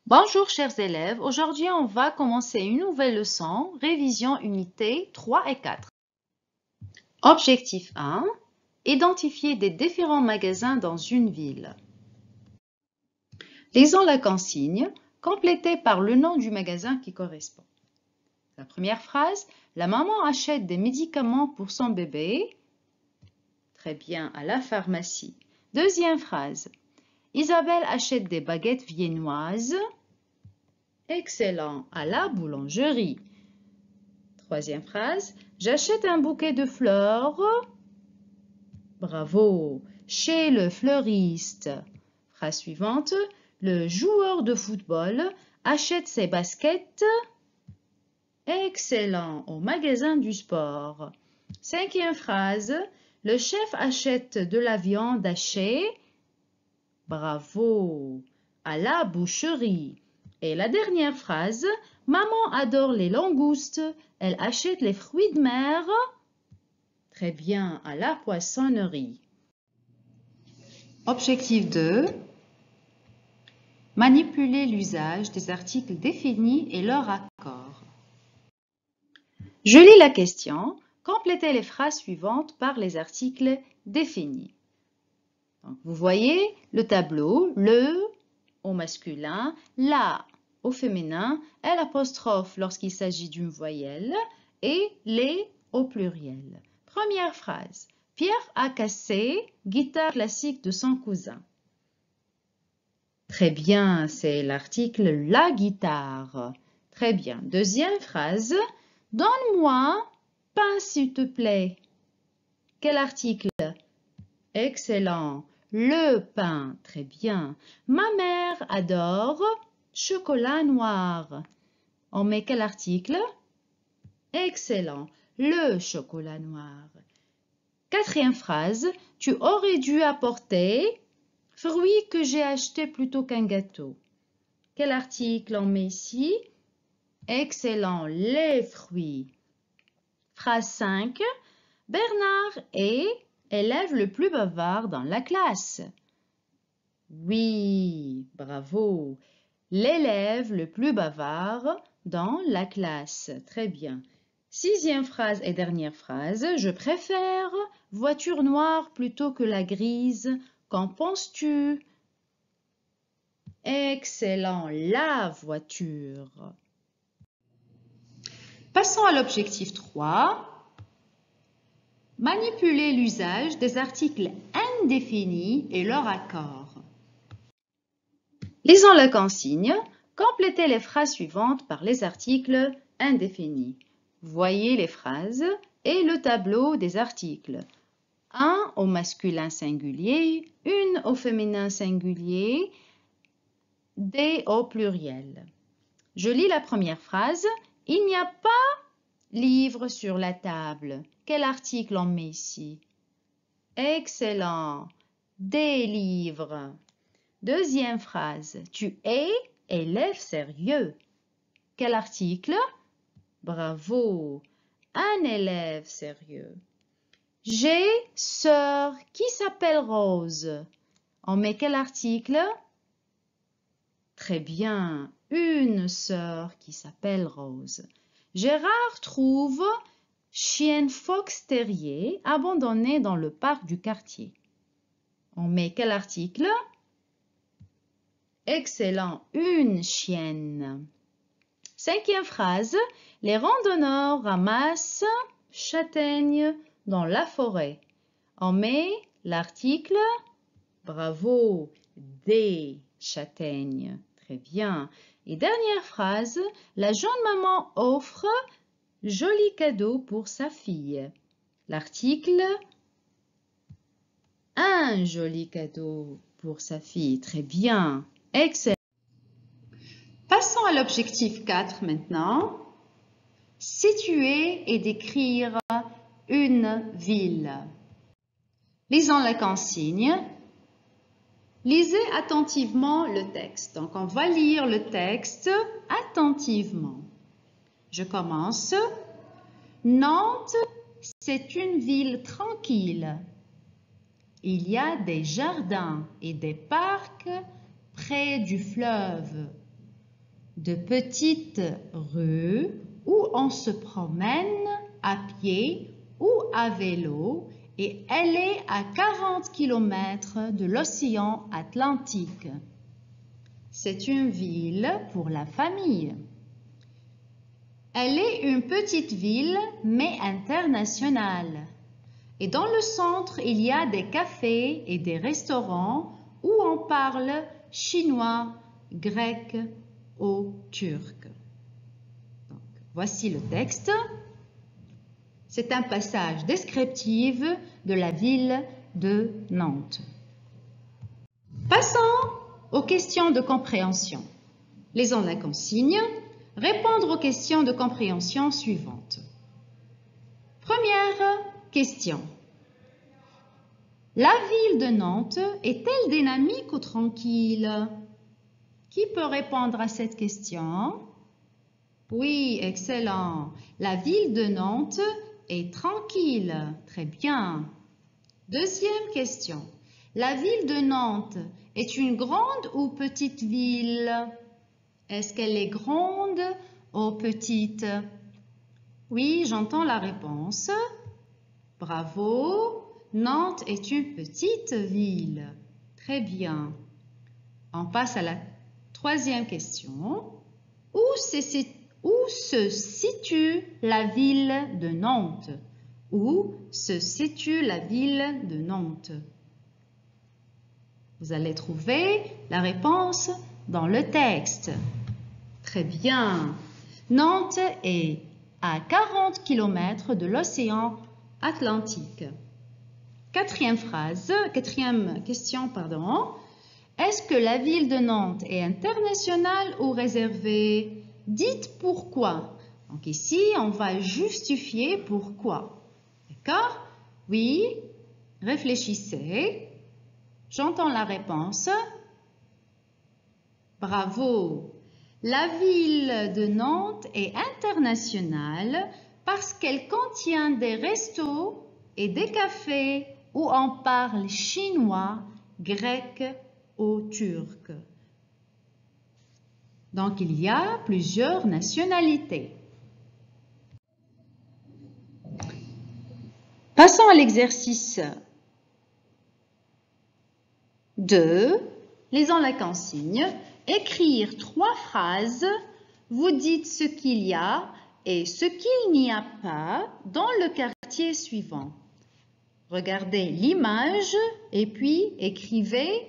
Bonjour chers élèves, aujourd'hui on va commencer une nouvelle leçon, révision unité 3 et 4. Objectif 1, identifier des différents magasins dans une ville. Lisons la consigne, complétée par le nom du magasin qui correspond. La première phrase, la maman achète des médicaments pour son bébé. Très bien, à la pharmacie. Deuxième phrase, Isabelle achète des baguettes viennoises. Excellent, à la boulangerie. Troisième phrase, j'achète un bouquet de fleurs. Bravo, chez le fleuriste. Phrase suivante, le joueur de football achète ses baskets. Excellent, au magasin du sport. Cinquième phrase, le chef achète de la viande hachée. Bravo, à la boucherie. Et la dernière phrase, maman adore les langoustes, elle achète les fruits de mer. Très bien, à la poissonnerie. Objectif 2. Manipuler l'usage des articles définis et leur accord. Je lis la question. Complétez les phrases suivantes par les articles définis. Donc, vous voyez le tableau, le au masculin, la au féminin, l'apostrophe lorsqu'il s'agit d'une voyelle et les au pluriel. Première phrase. Pierre a cassé guitare classique de son cousin. Très bien, c'est l'article la guitare. Très bien. Deuxième phrase. Donne-moi pain s'il te plaît. Quel article? Excellent. Le pain. Très bien. Ma mère adore chocolat noir. On met quel article? Excellent. Le chocolat noir. Quatrième phrase. Tu aurais dû apporter fruits que j'ai achetés plutôt qu'un gâteau. Quel article on met ici? Excellent. Les fruits. Phrase 5. Bernard est l'élève le plus bavard dans la classe. Oui, bravo. L'élève le plus bavard dans la classe. Très bien. Sixième phrase et dernière phrase. Je préfère voiture noire plutôt que la grise. Qu'en penses-tu? Excellent, la voiture. Passons à l'objectif 3. Manipuler l'usage des articles indéfinis et leur accord. Lisons la consigne. Complétez les phrases suivantes par les articles indéfinis. Voyez les phrases et le tableau des articles. Un au masculin singulier, une au féminin singulier, des au pluriel. Je lis la première phrase. Il n'y a pas livre sur la table. Quel article on met ici? Excellent. Des livres. Deuxième phrase. Tu es élève sérieux. Quel article? Bravo. Un élève sérieux. J'ai sœur qui s'appelle Rose. On met quel article? Très bien. Une sœur qui s'appelle Rose. Gérard trouve chienne fox terrier abandonnée dans le parc du quartier. On met quel article? Excellent, une chienne. Cinquième phrase, les randonneurs ramassent châtaignes dans la forêt. On met l'article, bravo, des châtaignes. Très bien. Et dernière phrase, la jeune maman offre joli cadeau pour sa fille. L'article, un joli cadeau pour sa fille. Très bien. Excellent. Passons à l'objectif 4 maintenant. Situer et décrire une ville. Lisons la consigne. Lisez attentivement le texte. Donc, on va lire le texte attentivement. Je commence. Nantes, c'est une ville tranquille. Il y a des jardins et des parcs près du fleuve. de petites rues où on se promène à pied ou à vélo et elle est à 40 km de l'océan Atlantique. C'est une ville pour la famille. Elle est une petite ville, mais internationale. Et dans le centre, il y a des cafés et des restaurants où on parle chinois, grec ou turc. Donc, voici le texte. C'est un passage descriptif de la ville de Nantes. Passons aux questions de compréhension. Lisons la consigne. Répondre aux questions de compréhension suivantes. Première question. La ville de Nantes est-elle dynamique ou tranquille? Qui peut répondre à cette question? Oui, excellent. La ville de Nantes est tranquille. Très bien. Deuxième question. La ville de Nantes est une grande ou petite ville? Est-ce qu'elle est grande ou petite? Oui, j'entends la réponse. Bravo. Nantes est une petite ville. Très bien. On passe à la troisième question. Où se situe la ville de Nantes? Où se situe la ville de Nantes? Vous allez trouver la réponse dans le texte. Très bien. Nantes est à 40 km de l'océan Atlantique. Quatrième question. Est-ce que la ville de Nantes est internationale ou réservée? Dites pourquoi. Donc ici, on va justifier pourquoi. D'accord? Oui, réfléchissez. J'entends la réponse. Bravo. La ville de Nantes est internationale parce qu'elle contient des restos et des cafés où on parle chinois, grec ou turc. Donc, il y a plusieurs nationalités. Passons à l'exercice 2. Lisons la consigne. Écrire 3 phrases. Vous dites ce qu'il y a et ce qu'il n'y a pas dans le quartier suivant. Regardez l'image et puis écrivez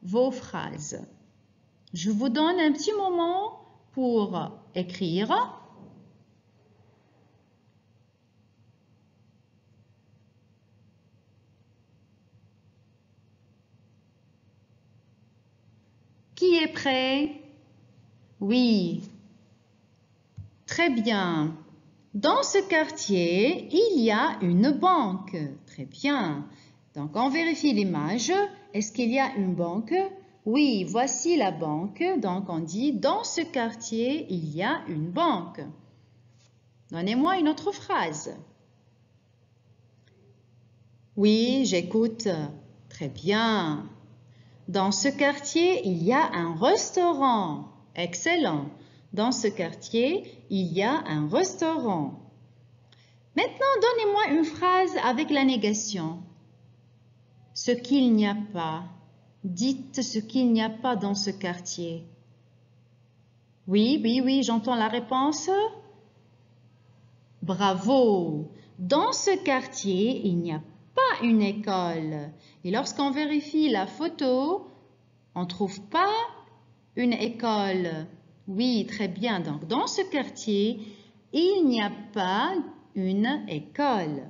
vos phrases. Je vous donne un petit moment pour écrire. Qui est prêt? Oui. Très bien. Dans ce quartier, il y a une banque. Très bien. Donc, on vérifie l'image. Est-ce qu'il y a une banque? Oui, voici la banque. Donc, on dit, dans ce quartier, il y a une banque. Donnez-moi une autre phrase. Oui, j'écoute. Très bien. Dans ce quartier, il y a un restaurant. Excellent. Dans ce quartier, il y a un restaurant. Maintenant, donnez-moi une phrase avec la négation. Ce qu'il n'y a pas. Dites ce qu'il n'y a pas dans ce quartier. Oui, j'entends la réponse. Bravo. Dans ce quartier, il n'y a pas une école. Et lorsqu'on vérifie la photo, on ne trouve pas une école. Oui, très bien. Donc, dans ce quartier, il n'y a pas une école.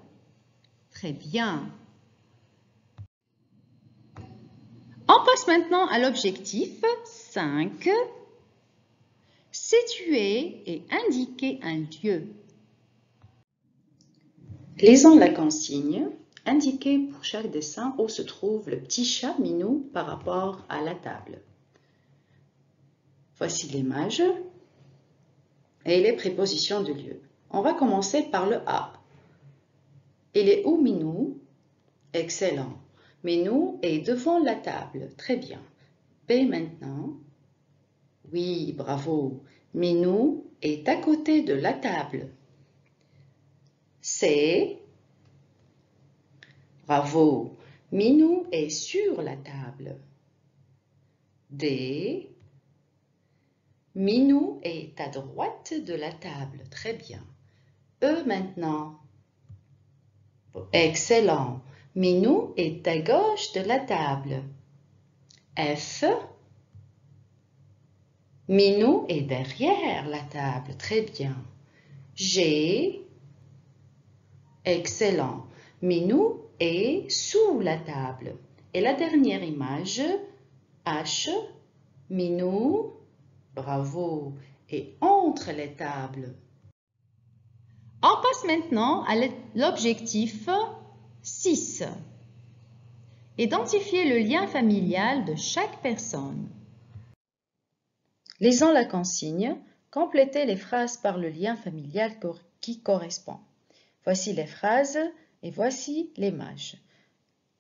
Très bien. On passe maintenant à l'objectif 5. Situer et indiquer un lieu. Lisons la consigne. Indiquez pour chaque dessin où se trouve le petit chat Minou par rapport à la table. Voici l'image et les prépositions de lieu. On va commencer par le A. Il est où Minou? Excellent. Minou est devant la table. Très bien. B maintenant. Oui, bravo. Minou est à côté de la table. C. Bravo. Minou est sur la table. D. Minou est à droite de la table. Très bien. E maintenant. Excellent. Minou est à gauche de la table. F. Minou est derrière la table. Très bien. G. Excellent. Minou est sous la table. Et la dernière image, H. Minou, bravo, est entre les tables. On passe maintenant à l'objectif 6. Identifiez le lien familial de chaque personne. Lisons la consigne. Complétez les phrases par le lien familial qui correspond. Voici les phrases et voici l'image.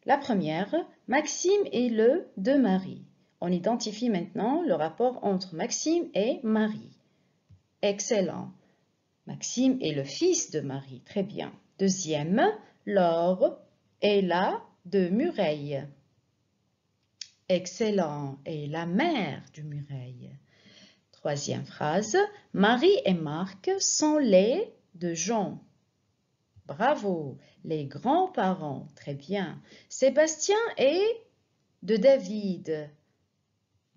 La première, Maxime est le de Marie. On identifie maintenant le rapport entre Maxime et Marie. Excellent. Maxime est le fils de Marie. Très bien. Deuxième, Laure est la de Mureille. Excellent. Et la mère de Mureille. Troisième phrase, Marie et Marc sont les de Jean. Bravo. Les grands-parents. Très bien. Sébastien est de David.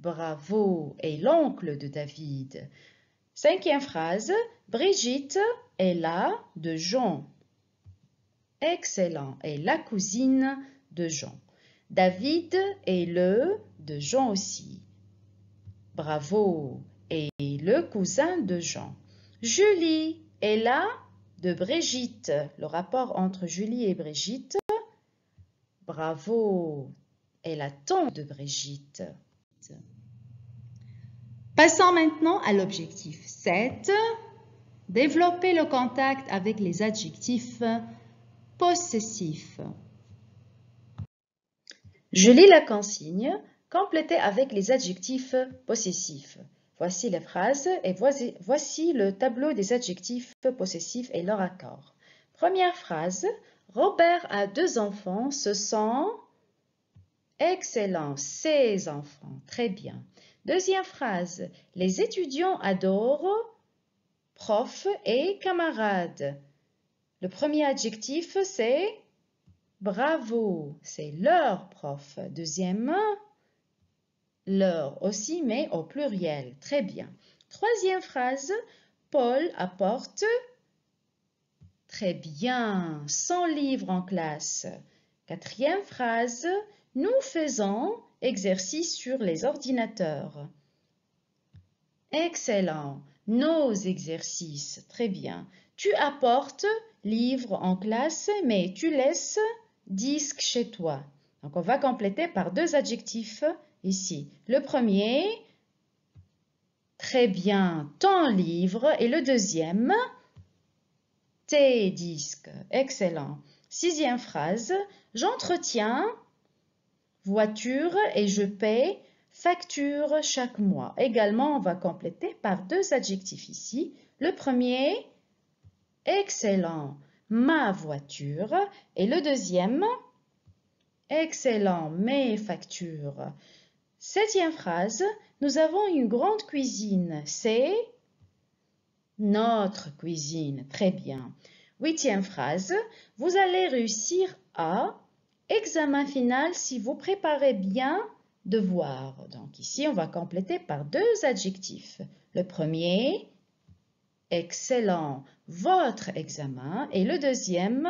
Bravo. Et l'oncle de David. Cinquième phrase, Brigitte est la de Jean. Excellent. Et la cousine de Jean. David est le de Jean aussi. Bravo. Et le cousin de Jean. Julie est la de Brigitte. Le rapport entre Julie et Brigitte. Bravo. Et la tante de Brigitte. Passons maintenant à l'objectif 7. Développer le contact avec les adjectifs possessifs. Je lis la consigne. Complétez avec les adjectifs possessifs. Voici les phrases et voici le tableau des adjectifs possessifs et leur accord. Première phrase. Robert a 2 enfants. Ce sont excellent, ses enfants. Très bien. Deuxième phrase. Les étudiants adorent prof et camarades. Le premier adjectif, c'est bravo, c'est leur prof. Deuxième, leur aussi, mais au pluriel. Très bien. Troisième phrase, Paul apporte très bien son livre en classe. Quatrième phrase, nous faisons exercice sur les ordinateurs. Excellent. Nos exercices. Très bien. Tu apportes livre en classe, mais tu laisses disque chez toi. Donc, on va compléter par 2 adjectifs ici. Le premier, très bien, ton livre. Et le deuxième, tes disques. Excellent. Sixième phrase, j'entretiens voiture et je paie facture chaque mois. Également, on va compléter par 2 adjectifs ici. Le premier, excellent, ma voiture. Et le deuxième, excellent, mes factures. Septième phrase, nous avons une grande cuisine. C'est notre cuisine. Très bien. Huitième phrase, vous allez réussir à examen final si vous préparez bien devoir. Donc ici, on va compléter par 2 adjectifs. Le premier, excellent, votre examen. Et le deuxième,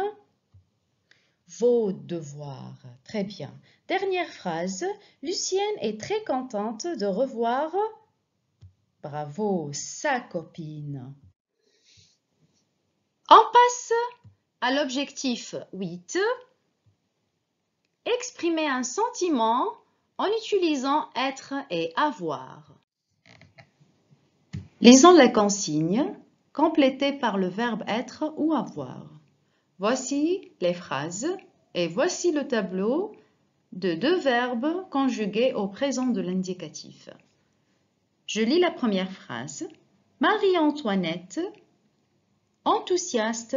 vos devoirs. Très bien. Dernière phrase, Lucienne est très contente de revoir, bravo, sa copine. On passe à l'objectif 8. Exprimer un sentiment en utilisant être et avoir. Lisons la consigne, complétée par le verbe être ou avoir. Voici les phrases et voici le tableau de 2 verbes conjugués au présent de l'indicatif. Je lis la première phrase. Marie-Antoinette, enthousiaste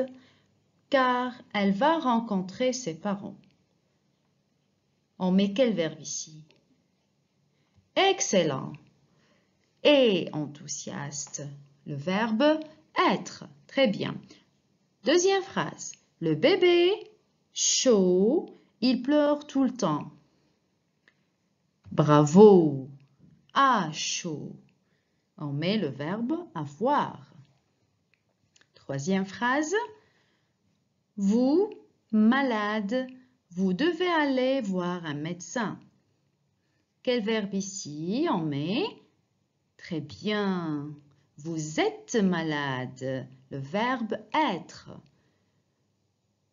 car elle va rencontrer ses parents. On met quel verbe ici? Excellent. Et enthousiaste, le verbe être. Très bien. Deuxième phrase. Le bébé, chaud, il pleure tout le temps. Bravo. Ah, chaud. On met le verbe avoir. Troisième phrase. Vous, malade, vous devez aller voir un médecin. Quel verbe ici? On met très bien. Vous êtes malade. Le verbe être.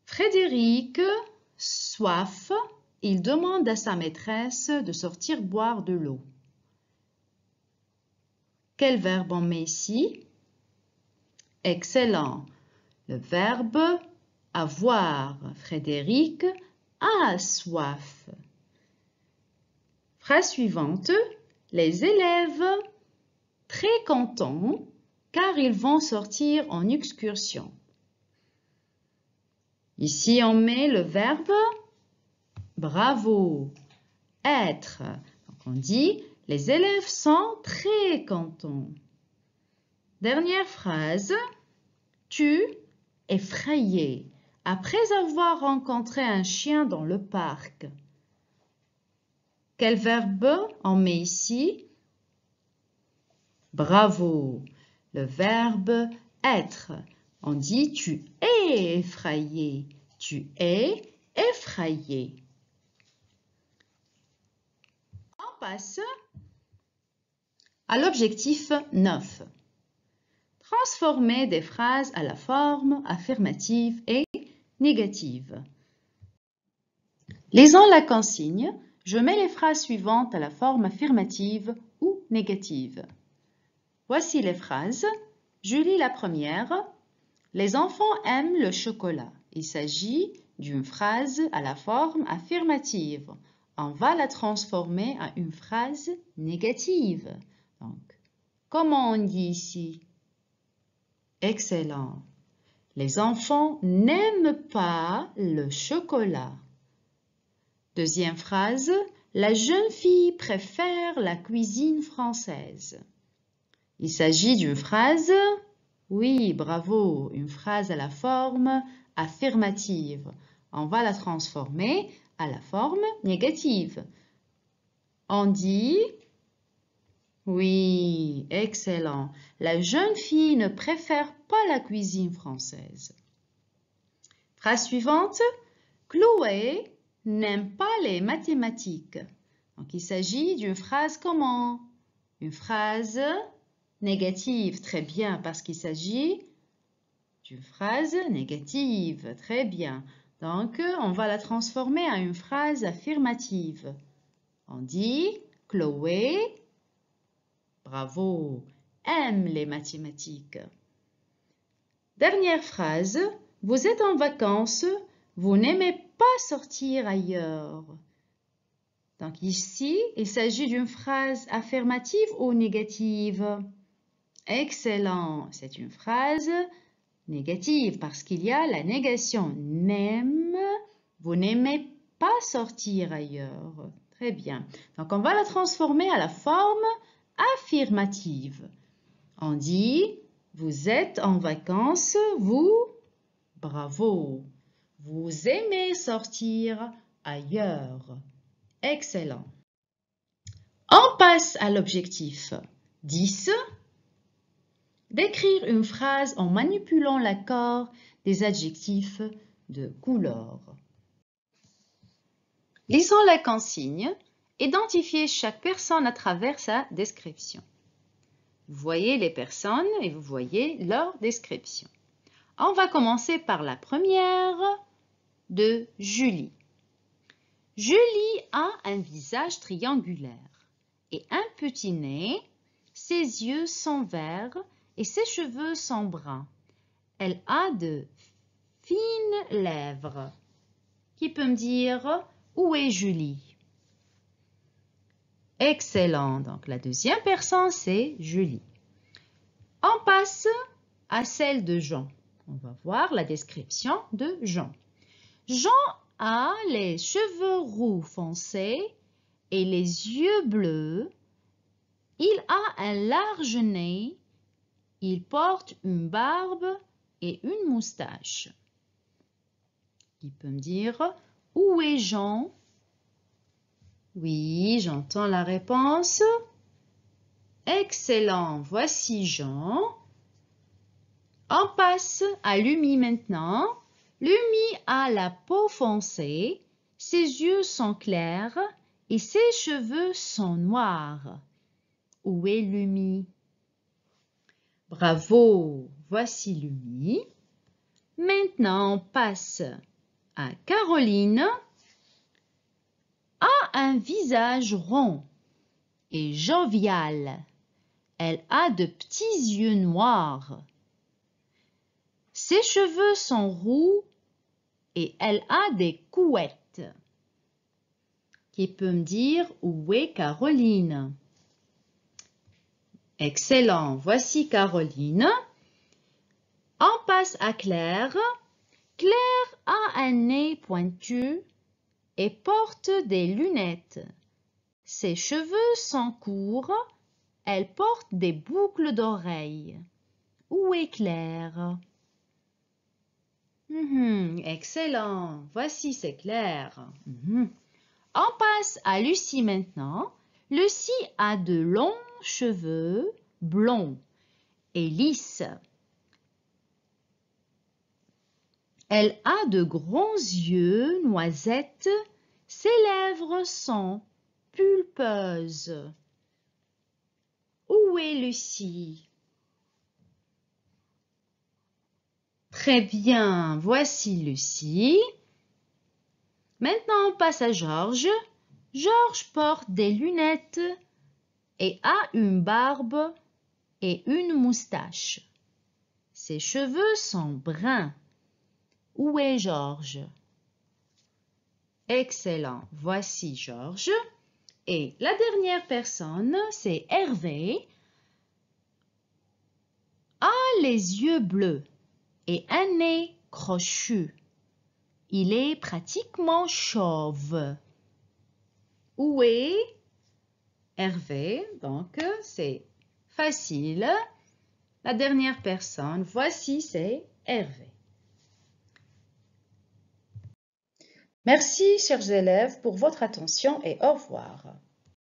Frédéric, soif, il demande à sa maîtresse de sortir boire de l'eau. Quel verbe on met ici? Excellent. Le verbe avoir. Frédéric a soif. Phrase suivante. Les élèves très contents car ils vont sortir en excursion. Ici, on met le verbe bravo, être. Donc, on dit les élèves sont très contents. Dernière phrase. Tu, effrayé, après avoir rencontré un chien dans le parc. Quel verbe on met ici? Bravo. Le verbe être. On dit tu es effrayé. Tu es effrayé. On passe à l'objectif 9. Transformer des phrases à la forme affirmative et négative. Lisons la consigne. Je mets les phrases suivantes à la forme affirmative ou négative. Voici les phrases. Je lis la première. Les enfants aiment le chocolat. Il s'agit d'une phrase à la forme affirmative. On va la transformer en une phrase négative. Donc, comment on dit ici? Excellent. Les enfants n'aiment pas le chocolat. Deuxième phrase. La jeune fille préfère la cuisine française. Il s'agit d'une phrase, oui, bravo, une phrase à la forme affirmative. On va la transformer à la forme négative. On dit, oui, excellent. La jeune fille ne préfère pas la cuisine française. Phrase suivante. Chloé n'aime pas les mathématiques. Donc, il s'agit d'une phrase comment? Une phrase négative. Très bien, parce qu'il s'agit d'une phrase négative. Très bien. Donc, on va la transformer en une phrase affirmative. On dit Chloé, bravo, aime les mathématiques. Dernière phrase. Vous êtes en vacances, vous n'aimez pas sortir ailleurs. Donc ici, il s'agit d'une phrase affirmative ou négative? Excellent, c'est une phrase négative parce qu'il y a la négation n'aime, vous n'aimez pas sortir ailleurs. Très bien. Donc on va la transformer à la forme affirmative. On dit, vous êtes en vacances, vous, bravo. Vous aimez sortir ailleurs. Excellent. On passe à l'objectif 10. D'écrire une phrase en manipulant l'accord des adjectifs de couleur. Lisons la consigne. Identifiez chaque personne à travers sa description. Vous voyez les personnes et vous voyez leur description. On va commencer par la première de Julie. Julie a un visage triangulaire et un petit nez, ses yeux sont verts et ses cheveux sont bruns. Elle a de fines lèvres. Qui peut me dire où est Julie? Excellent. Donc, la deuxième personne, c'est Julie. On passe à celle de Jean. On va voir la description de Jean. Jean a les cheveux roux foncés et les yeux bleus. Il a un large nez. Il porte une barbe et une moustache. Qui peut me dire où est Jean? Oui, j'entends la réponse. Excellent, voici Jean. On passe à Lumi maintenant. Lumi a la peau foncée, ses yeux sont clairs et ses cheveux sont noirs. Où est Lumi? Bravo, voici Lumi. Maintenant, on passe à Caroline. A un visage rond et jovial. Elle a de petits yeux noirs. Ses cheveux sont roux et elle a des couettes. Qui peut me dire où est Caroline? Excellent, voici Caroline. On passe à Claire. Claire a un nez pointu et porte des lunettes. Ses cheveux sont courts. Elle porte des boucles d'oreilles. Où est Claire? Excellent, voici c'est Claire. On passe à Lucie maintenant. Lucie a de longs cheveux blonds et lisses. Elle a de grands yeux noisettes. Ses lèvres sont pulpeuses. Où est Lucie? Très bien, voici Lucie. Maintenant, on passe à Georges. Georges porte des lunettes et a une barbe et une moustache. Ses cheveux sont bruns. Où est Georges? Excellent, voici Georges. Et la dernière personne, c'est Hervé. A les yeux bleus et un nez crochu. Il est pratiquement chauve. Où est Hervé? Donc, c'est facile. La dernière personne, voici, c'est Hervé. Merci, chers élèves, pour votre attention et au revoir.